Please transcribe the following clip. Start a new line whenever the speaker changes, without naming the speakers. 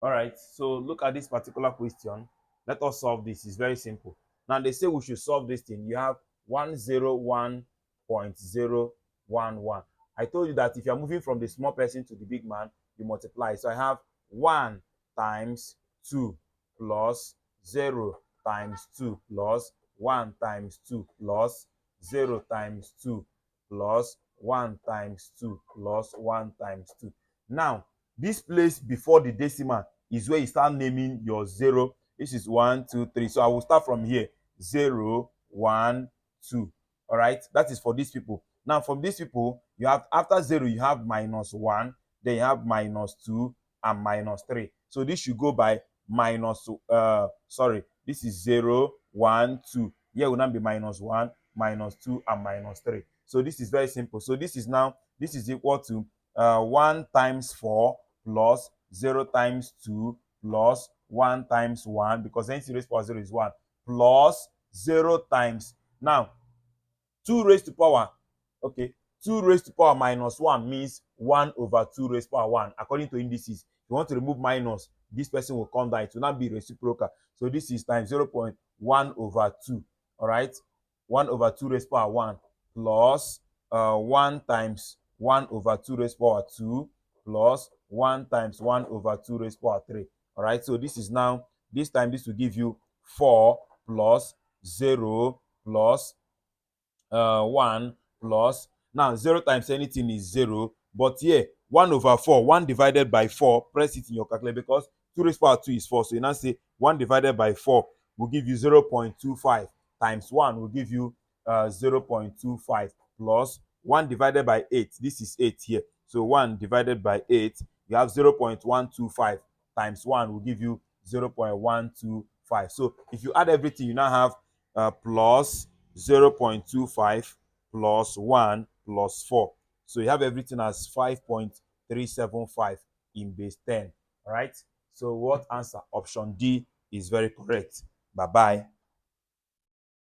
All right, so look at this particular question. Let us solve this. It's very simple. Now they say we should solve this thing. You have 101.011. I told you that if you're moving from the small person to the big man, you multiply. So I have 1 times 2 plus 0 times 2 plus 1 times 2 plus 0 times 2 plus 1 times 2 plus 1 times 2. Now, this place before the decimal is where you start naming your 0. This is 1, 2, 3. So I will start from here. 0, 1, 2. All right, that is for these people. Now, from these people, you have after 0, you have minus 1, then you have minus 2 and minus 3. So this should go by minus, this is 0, 1, 2. Here will now be minus 1, minus 2, and minus 3. So this is very simple. So this is equal to 1 times 4 plus 0 times 2 plus 1 times 1, because n raised to power 0 is 1, plus 0 times, now 2 raised to power, okay, 2 raised to power minus 1 means 1 over 2 raised to power 1. According to indices, if you want to remove minus, this person will come down. It will not be reciprocal. So this is times 0.1 over 2. All right, 1 over 2 raised to power 1 plus 1 times 1 over 2 raised to power 2 plus 1 times 1 over 2 raised to power 3. All right, so this is now, this time this will give you 4 plus 0 plus 1 plus, now 0 times anything is 0, but here 1 over 4, 1 divided by 4, press it in your calculator, because 2 raised to power 2 is 4. So you now say 1 divided by 4 will give you 0.25 times 1 will give you 0.25 plus 1 divided by 8. This is 8 here. So 1 divided by 8, you have 0.125 times 1 will give you 0.125. So if you add everything, you now have plus 0.25 plus 1 plus 4. So you have everything as 5.375 in base 10. All right. So what answer? Option D is very correct. Bye-bye.